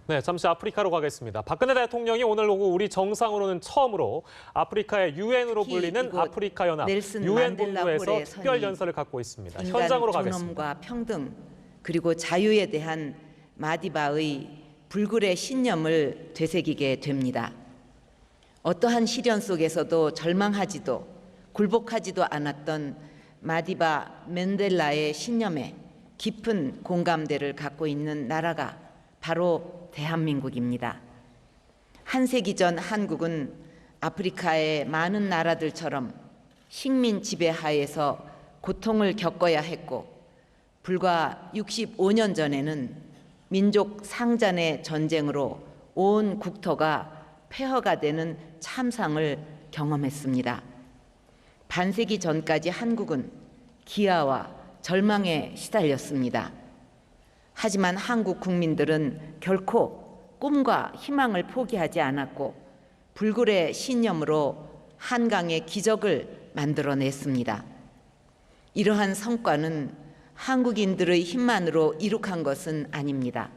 네, 잠시 아프리카로 가겠습니다. 박근혜 대통령이 오늘 오후 우리 정상으로는 처음으로 아프리카의 유엔으로 불리는 아프리카 연합 유엔 본부에서 특별 연설을 갖고 있습니다. 현장으로 가겠습니다. 존엄과 평등 그리고 자유에 대한 마디바의 불굴의 신념을 되새기게 됩니다. 어떠한 시련 속에서도 절망하지도 굴복하지도 않았던 마디바 맨델라의 신념에 깊은 공감대를 갖고 있는 나라가 바로 대한민국입니다. 한 세기 전 한국은 아프리카의 많은 나라들처럼 식민 지배 하에서 고통을 겪어야 했고, 불과 65년 전에는 민족 상잔의 전쟁으로 온 국토가 폐허가 되는 참상을 경험했습니다. 반세기 전까지 한국은 기아와 절망에 시달렸습니다. 하지만 한국 국민들은 결코 꿈과 희망을 포기하지 않았고 불굴의 신념으로 한강의 기적을 만들어냈습니다. 이러한 성과는 한국인들의 힘만으로 이룩한 것은 아닙니다.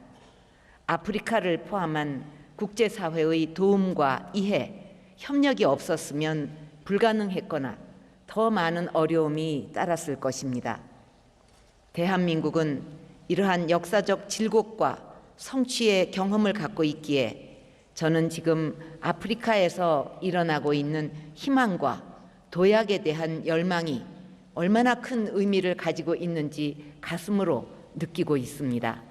아프리카를 포함한 국제사회의 도움과 이해, 협력이 없었으면 불가능했거나 더 많은 어려움이 따랐을 것입니다. 대한민국은 이러한 역사적 질곡과 성취의 경험을 갖고 있기에 저는 지금 아프리카에서 일어나고 있는 희망과 도약에 대한 열망이 얼마나 큰 의미를 가지고 있는지 가슴으로 느끼고 있습니다.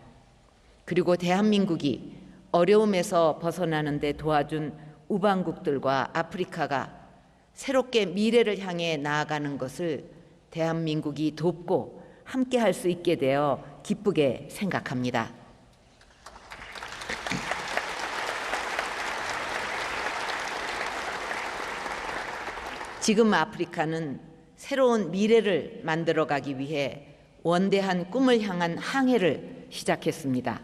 그리고 대한민국이 어려움에서 벗어나는 데 도와준 우방국들과 아프리카가 새롭게 미래를 향해 나아가는 것을 대한민국이 돕고 함께 할 수 있게 되어 기쁘게 생각합니다. 지금 아프리카는 새로운 미래를 만들어가기 위해 원대한 꿈을 향한 항해를 시작했습니다.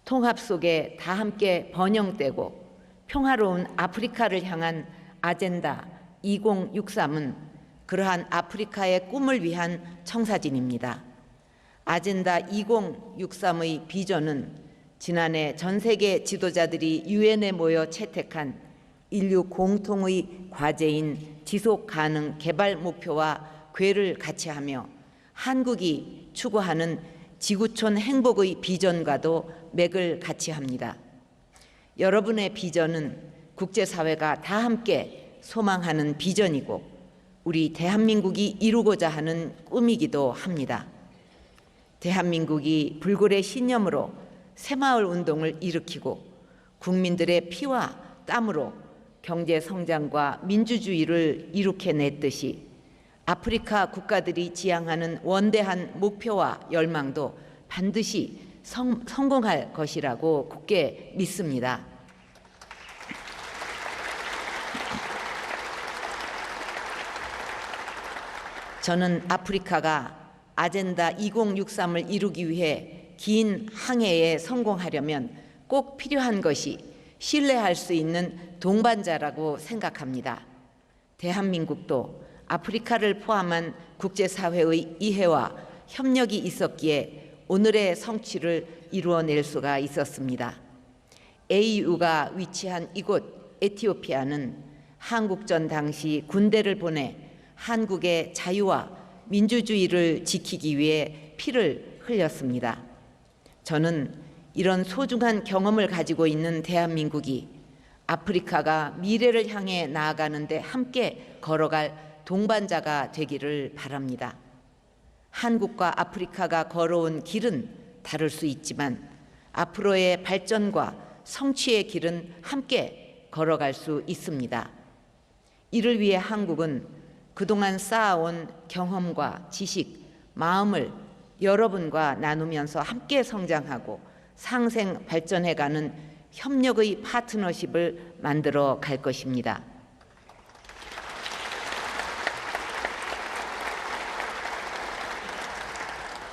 통합 속에 다 함께 번영되고 평화로운 아프리카를 향한 아젠다 2063은 그러한 아프리카의 꿈을 위한 청사진입니다. 아젠다 2063의 비전은 지난해 전 세계 지도자들이 유엔에 모여 채택한 인류 공통의 과제인 지속 가능 개발 목표와 궤를 같이 하며 한국이 추구하는 지구촌 행복의 비전과도 맥을 같이 합니다. 여러분의 비전은 국제사회가 다 함께 소망하는 비전이고 우리 대한민국이 이루고자 하는 꿈이기도 합니다. 대한민국이 불굴의 신념으로 새마을 운동을 일으키고 국민들의 피와 땀으로 경제 성장과 민주주의를 이룩해냈듯이 아프리카 국가들이 지향하는 원대한 목표와 열망도 반드시 성공할 것이라고 굳게 믿습니다. 저는 아프리카가 아젠다 2063을 이루기 위해 긴 항해에 성공하려면 꼭 필요한 것이 신뢰할 수 있는 동반자라고 생각합니다. 대한민국도 아프리카를 포함한 국제사회의 이해와 협력이 있었기에 오늘의 성취를 이루어낼 수가 있었습니다. AU가 위치한 이곳 에티오피아는 한국전 당시 군대를 보내 한국의 자유와 민주주의를 지키기 위해 피를 흘렸습니다. 저는 이런 소중한 경험을 가지고 있는 대한민국이 아프리카가 미래를 향해 나아가는데 함께 걸어갈 동반자가 되기를 바랍니다. 한국과 아프리카가 걸어온 길은 다를 수 있지만 앞으로의 발전과 성취의 길은 함께 걸어갈 수 있습니다. 이를 위해 한국은 그동안 쌓아온 경험과 지식, 마음을 여러분과 나누면서 함께 성장하고 상생 발전해가는 협력의 파트너십을 만들어 갈 것입니다.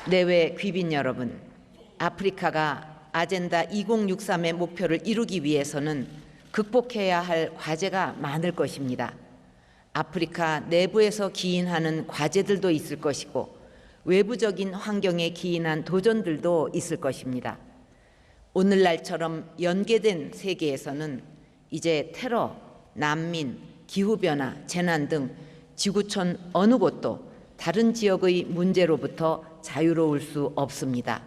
내외 귀빈 여러분, 아프리카가 아젠다 2063의 목표를 이루기 위해서는 극복해야 할 과제가 많을 것입니다. 아프리카 내부에서 기인하는 과제들도 있을 것이고 외부적인 환경에 기인한 도전들도 있을 것입니다. 오늘날처럼 연계된 세계에서는 이제 테러, 난민, 기후변화, 재난 등 지구촌 어느 곳도 다른 지역의 문제로부터 자유로울 수 없습니다.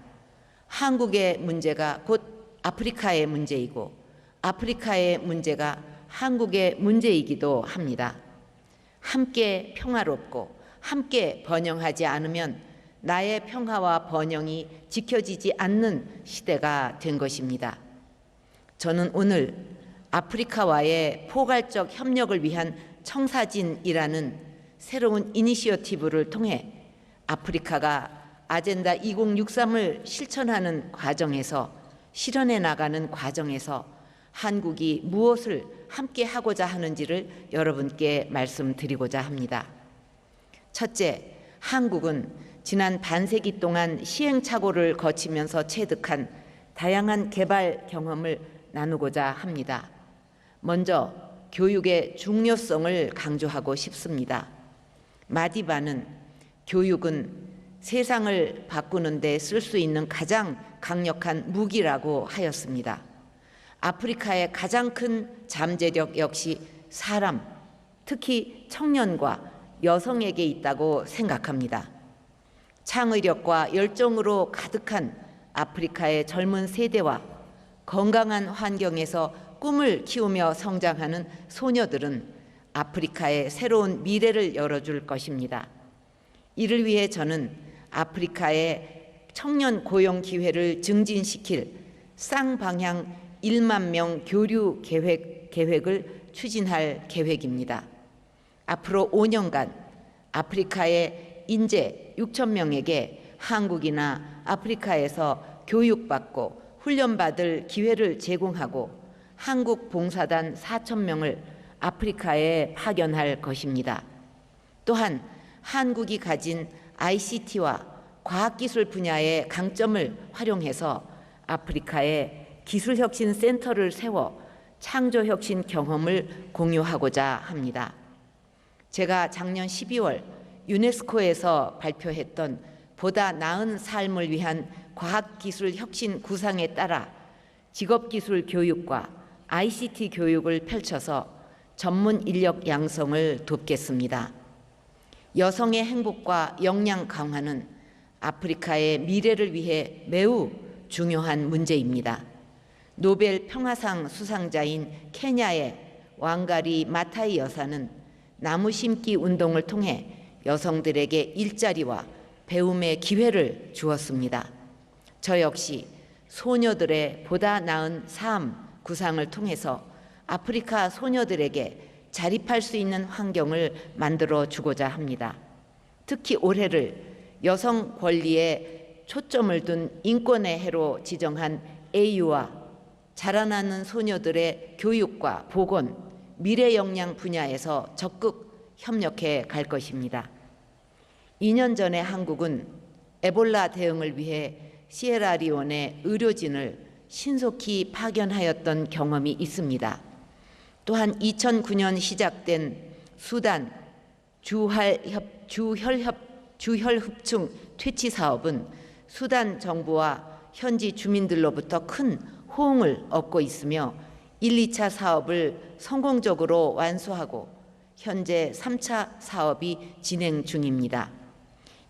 한국의 문제가 곧 아프리카의 문제이고 아프리카의 문제가 한국의 문제이기도 합니다. 함께 평화롭고 함께 번영하지 않으면 나의 평화와 번영이 지켜지지 않는 시대가 된 것입니다. 저는 오늘 아프리카와의 포괄적 협력을 위한 청사진이라는 새로운 이니시어티브를 통해 아프리카가 아젠다 2063을 실천하는 과정에서 실현해 나가는 과정에서 한국이 무엇을 함께 하고자 하는지를 여러분께 말씀드리고자 합니다. 첫째, 한국은 지난 반세기 동안 시행착오를 거치면서 체득한 다양한 개발 경험을 나누고자 합니다. 먼저 교육의 중요성을 강조하고 싶습니다. 마디바는 교육은 세상을 바꾸는 데 쓸 수 있는 가장 강력한 무기라고 하였습니다. 아프리카의 가장 큰 잠재력 역시 사람, 특히 청년과 여성에게 있다고 생각합니다. 창의력과 열정으로 가득한 아프리카의 젊은 세대와 건강한 환경에서 꿈을 키우며 성장하는 소녀들은 아프리카의 새로운 미래를 열어줄 것입니다. 이를 위해 저는 아프리카의 청년 고용 기회를 증진시킬 쌍방향 1만 명 교류 계획을 추진할 계획입니다. 앞으로 5년간 아프리카의 인재 6천 명에게 한국이나 아프리카에서 교육받고 훈련받을 기회를 제공하고 한국 봉사단 4천 명을 아프리카에 파견할 것입니다. 또한 한국이 가진 ICT와 과학기술 분야의 강점을 활용해서 아프리카에 기술혁신센터를 세워 창조혁신 경험을 공유하고자 합니다. 제가 작년 12월 유네스코에서 발표했던 보다 나은 삶을 위한 과학기술혁신 구상에 따라 직업기술 교육과 ICT 교육을 펼쳐서 전문 인력 양성을 돕겠습니다. 여성의 행복과 역량 강화는 아프리카의 미래를 위해 매우 중요한 문제입니다. 노벨 평화상 수상자인 케냐의 왕가리 마타이 여사는 나무 심기 운동을 통해 여성들에게 일자리와 배움의 기회를 주었습니다. 저 역시 소녀들의 보다 나은 삶 구상을 통해서 아프리카 소녀들에게 자립할 수 있는 환경을 만들어 주고자 합니다. 특히 올해를 여성 권리에 초점을 둔 인권의 해로 지정한 AU와 자라나는 소녀들의 교육과 보건, 미래 역량 분야에서 적극 협력해 갈 것입니다. 2년 전에 한국은 에볼라 대응을 위해 시에라리온에 의료진을 신속히 파견하였던 경험이 있습니다. 또한 2009년 시작된 수단 주혈흡충 퇴치 사업은 수단 정부와 현지 주민들로부터 큰 호응을 얻고 있으며 1, 2차 사업을 성공적으로 완수하고 현재 3차 사업이 진행 중입니다.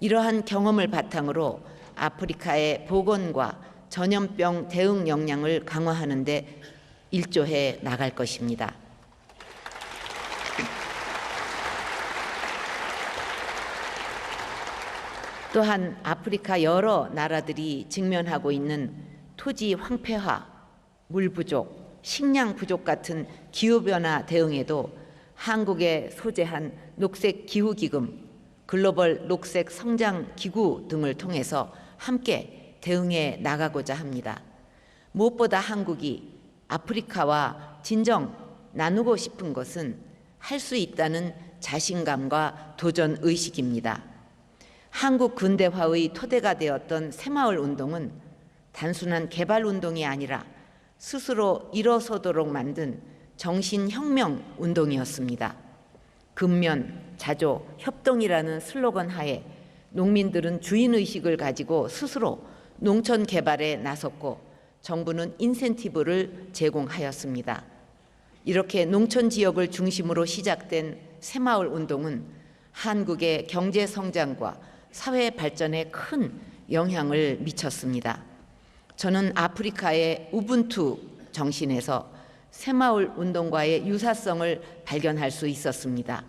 이러한 경험을 바탕으로 아프리카의 보건과 전염병 대응 역량을 강화하는 데 일조해 나갈 것입니다. 또한 아프리카 여러 나라들이 직면하고 있는 토지 황폐화, 물 부족, 식량 부족 같은 기후변화 대응에도 한국에 소재한 녹색 기후기금, 글로벌 녹색 성장 기구 등을 통해서 함께 대응해 나가고자 합니다. 무엇보다 한국이 아프리카와 진정 나누고 싶은 것은 할 수 있다는 자신감과 도전 의식입니다. 한국 근대화의 토대가 되었던 새마을 운동은 단순한 개발 운동이 아니라 스스로 일어서도록 만든 정신혁명 운동이었습니다. 근면, 자조, 협동이라는 슬로건 하에 농민들은 주인의식을 가지고 스스로 농촌 개발에 나섰고 정부는 인센티브를 제공하였습니다. 이렇게 농촌 지역을 중심으로 시작된 새마을 운동은 한국의 경제 성장과 사회 발전에 큰 영향을 미쳤습니다. 저는 아프리카의 우분투 정신에서 새마을 운동과의 유사성을 발견할 수 있었습니다.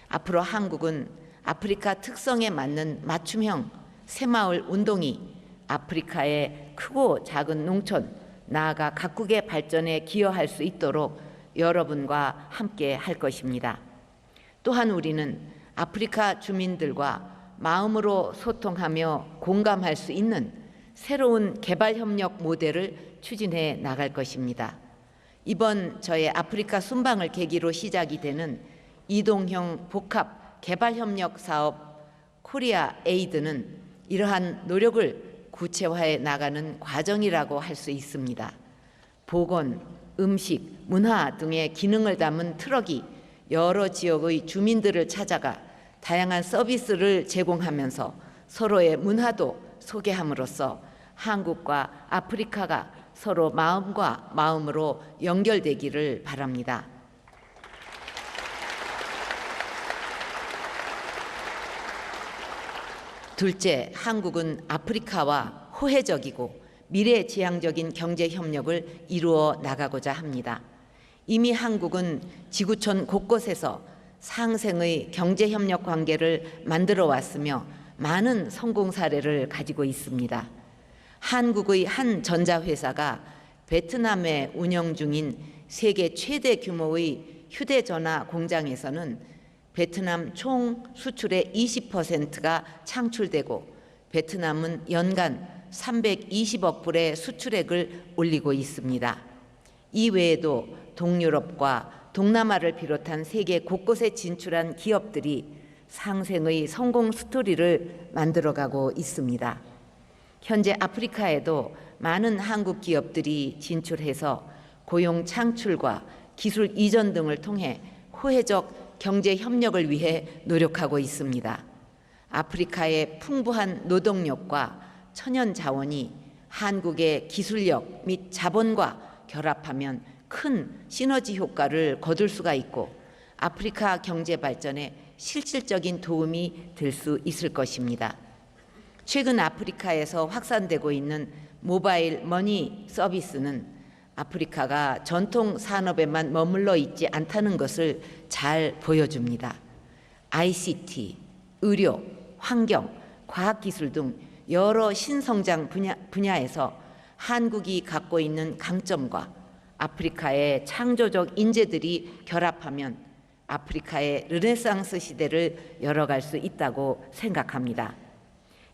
앞으로 한국은 아프리카 특성에 맞는 맞춤형 새마을 운동이 아프리카의 크고 작은 농촌, 나아가 각국의 발전에 기여할 수 있도록 여러분과 함께 할 것입니다. 또한 우리는 아프리카 주민들과 마음으로 소통하며 공감할 수 있는 새로운 개발협력 모델을 추진해 나갈 것입니다. 이번 저의 아프리카 순방을 계기로 시작이 되는 이동형 복합 개발협력 사업 코리아 에이드는 이러한 노력을 구체화해 나가는 과정이라고 할 수 있습니다. 보건, 음식, 문화 등의 기능을 담은 트럭이 여러 지역의 주민들을 찾아가 다양한 서비스를 제공하면서 서로의 문화도 소개함으로써 한국과 아프리카가 서로 마음과 마음으로 연결되기를 바랍니다. 둘째, 한국은 아프리카와 호혜적이고 미래지향적인 경제협력을 이루어 나가고자 합니다. 이미 한국은 지구촌 곳곳에서 상생의 경제협력 관계를 만들어 왔으며 많은 성공 사례를 가지고 있습니다. 한국의 한 전자회사가 베트남에 운영 중인 세계 최대 규모의 휴대전화 공장에서는 베트남 총 수출의 20%가 창출되고 베트남은 연간 320억 불의 수출액을 올리고 있습니다. 이외에도 동유럽과 동남아를 비롯한 세계 곳곳에 진출한 기업들이 상생의 성공 스토리를 만들어가고 있습니다. 현재 아프리카에도 많은 한국 기업들이 진출해서 고용 창출과 기술 이전 등을 통해 호혜적 경제 협력을 위해 노력하고 있습니다. 아프리카의 풍부한 노동력과 천연 자원이 한국의 기술력 및 자본과 결합하면 큰 시너지 효과를 거둘 수가 있고 아프리카 경제 발전에 실질적인 도움이 될 수 있을 것입니다. 최근 아프리카에서 확산되고 있는 모바일 머니 서비스는 아프리카가 전통 산업에만 머물러 있지 않다는 것을 잘 보여줍니다. ICT, 의료, 환경, 과학기술 등 여러 신성장 분야에서 한국이 갖고 있는 강점과 아프리카의 창조적 인재들이 결합하면 아프리카의 르네상스 시대를 열어갈 수 있다고 생각합니다.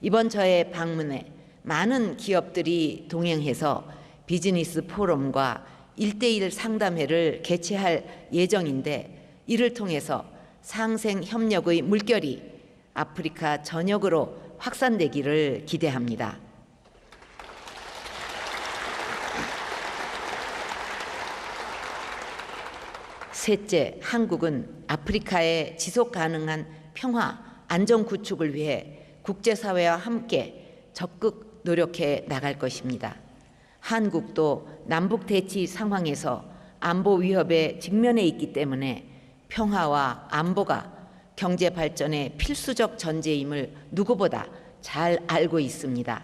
이번 저의 방문에 많은 기업들이 동행해서 비즈니스 포럼과 1:1 상담회를 개최할 예정인데 이를 통해서 상생 협력의 물결이 아프리카 전역으로 확산되기를 기대합니다. 셋째, 한국은 아프리카의 지속 가능한 평화, 안정 구축을 위해 국제사회와 함께 적극 노력해 나갈 것입니다. 한국도 남북 대치 상황에서 안보 위협에 직면해 있기 때문에 평화와 안보가 경제 발전의 필수적 전제임을 누구보다 잘 알고 있습니다.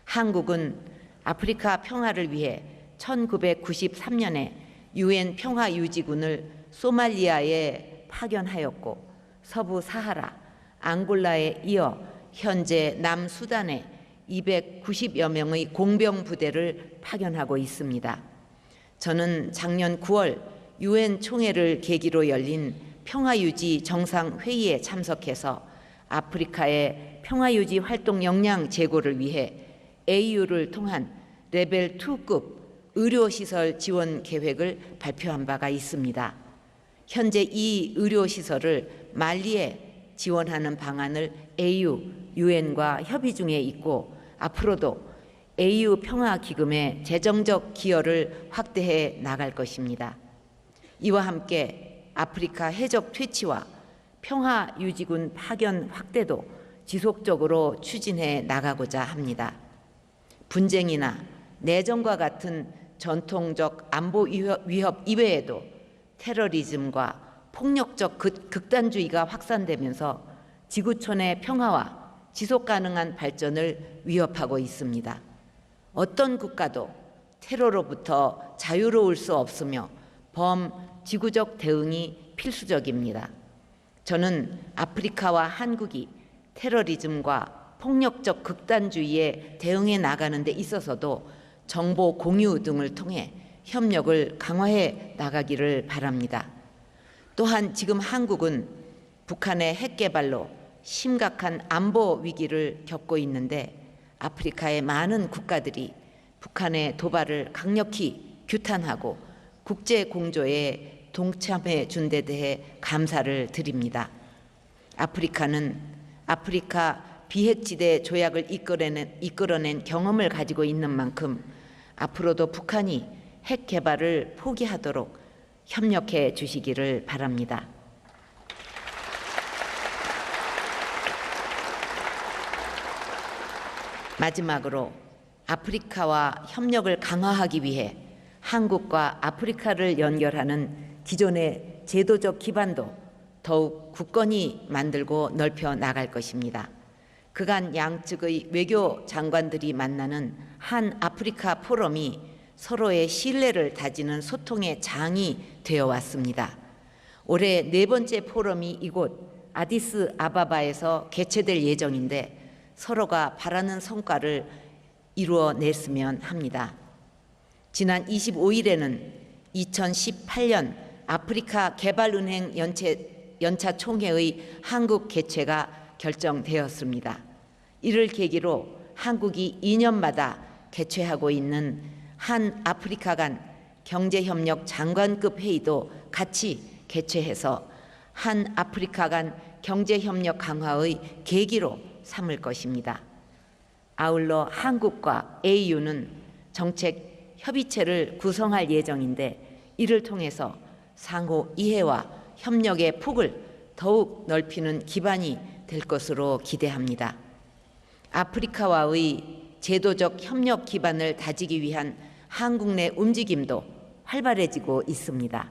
한국은 아프리카 평화를 위해 1993년에 UN 평화유지군을 소말리아에 파견하였고 서부 사하라, 앙골라에 이어 현재 남수단에 290여 명의 공병 부대를 파견하고 있습니다. 저는 작년 9월 UN 총회를 계기로 열린 평화유지 정상회의에 참석해서 아프리카의 평화유지 활동 역량 제고를 위해 AU를 통한 레벨 2급 의료시설 지원 계획을 발표한 바가 있습니다. 현재 이 의료시설을 말리에 지원하는 방안을 AU, UN과 협의 중에 있고 앞으로도 AU 평화기금의 재정적 기여를 확대해 나갈 것입니다. 이와 함께 아프리카 해적 퇴치와 평화유지군 파견 확대도 지속적으로 추진해 나가고자 합니다. 분쟁이나 내전과 같은 전통적 안보 위협 이외에도 테러리즘과 폭력적 극단주의가 확산되면서 지구촌의 평화와 지속 가능한 발전을 위협하고 있습니다. 어떤 국가도 테러로부터 자유로울 수 없으며 범지구적 대응이 필수적입니다. 저는 아프리카와 한국이 테러리즘과 폭력적 극단주의에 대응해 나가는 데 있어서도 정보 공유 등을 통해 협력을 강화해 나가기를 바랍니다. 또한 지금 한국은 북한의 핵 개발로 심각한 안보 위기를 겪고 있는데 아프리카의 많은 국가들이 북한의 도발을 강력히 규탄하고 국제 공조에 동참해 준 데 대해 감사를 드립니다. 아프리카는 아프리카 비핵지대 조약을 이끌어낸 경험을 가지고 있는 만큼 앞으로도 북한이 핵 개발을 포기하도록 협력해 주시기를 바랍니다. 마지막으로 아프리카와 협력을 강화하기 위해 한국과 아프리카를 연결하는 기존의 제도적 기반도 더욱 굳건히 만들고 넓혀 나갈 것입니다. 그간 양측의 외교 장관들이 만나는 한 아프리카 포럼이 서로의 신뢰를 다지는 소통의 장이 되어 왔습니다. 올해 4번째 포럼이 이곳 아디스 아바바에서 개최될 예정인데 서로가 바라는 성과를 이루어냈으면 합니다. 지난 25일에는 2018년 아프리카 개발은행 연차 총회의 한국 개최가 결정되었습니다. 이를 계기로 한국이 2년마다 개최하고 있는 한 아프리카 간 경제협력 장관급 회의도 같이 개최해서 한 아프리카 간 경제협력 강화의 계기로 삼을 것입니다. 아울러 한국과 AU는 정책 협의체를 구성할 예정인데 이를 통해서 상호 이해와 협력의 폭을 더욱 넓히는 기반이 될 것으로 기대합니다. 아프리카와의 제도적 협력 기반을 다지기 위한 한국 내 움직임도 활발해지고 있습니다.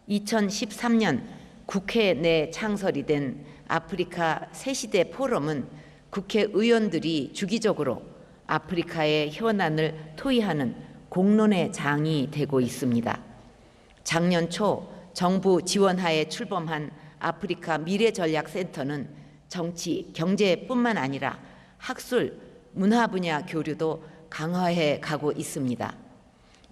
2013년 국회 내 창설이 된 아프리카 새시대 포럼은 국회의원들이 주기적으로 아프리카의 현안을 토의하는 공론의 장이 되고 있습니다. 작년 초 정부 지원하에 출범한 아프리카 미래전략센터는 정치, 경제뿐만 아니라 학술, 문화 분야 교류도 강화해 가고 있습니다.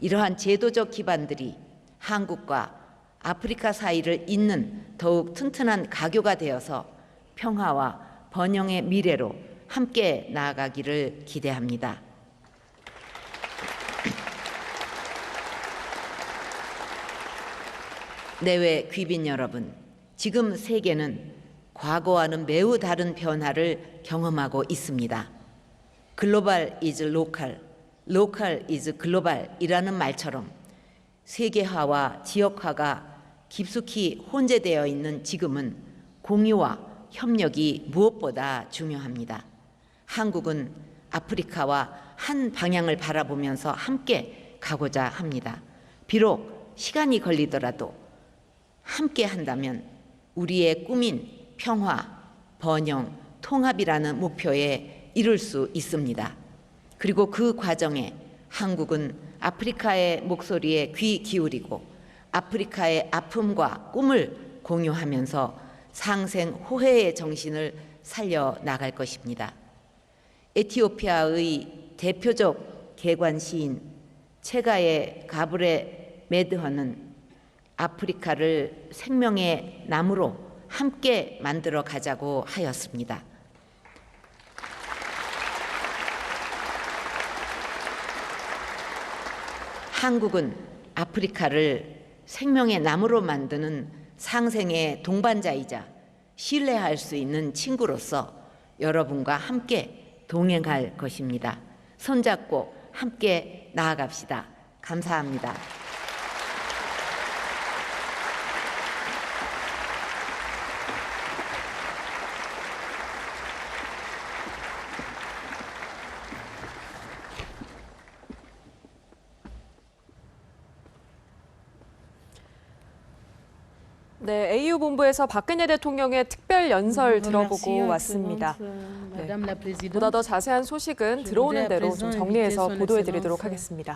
이러한 제도적 기반들이 한국과 아프리카 사이를 잇는 더욱 튼튼한 가교가 되어서 평화와 번영의 미래로 함께 나아가기를 기대합니다. 내외 귀빈 여러분, 지금 세계는 과거와는 매우 다른 변화를 경험하고 있습니다. 글로벌 is 로컬, 로컬 is 글로벌이라는 말처럼 세계화와 지역화가 깊숙이 혼재되어 있는 지금은 공유와 협력이 무엇보다 중요합니다. 한국은 아프리카와 한 방향을 바라보면서 함께 가고자 합니다. 비록 시간이 걸리더라도 함께 한다면 우리의 꿈인 평화, 번영, 통합이라는 목표에 이룰 수 있습니다. 그리고 그 과정에 한국은 아프리카의 목소리에 귀 기울이고 아프리카의 아픔과 꿈을 공유하면서 상생호혜의 정신을 살려나갈 것입니다. 에티오피아의 대표적 개관 시인 체가의 가브레 메드허는 아프리카를 생명의 나무로 함께 만들어 가자고 하였습니다. 한국은 아프리카를 생명의 나무로 만드는 상생의 동반자이자 신뢰할 수 있는 친구로서 여러분과 함께 동행할 것입니다. 손잡고 함께 나아갑시다. 감사합니다. 네, AU 본부에서 박근혜 대통령의 특별 연설 들어보고 왔습니다. 네, 보다 더 자세한 소식은 들어오는 대로 좀 정리해서 보도해드리도록 하겠습니다.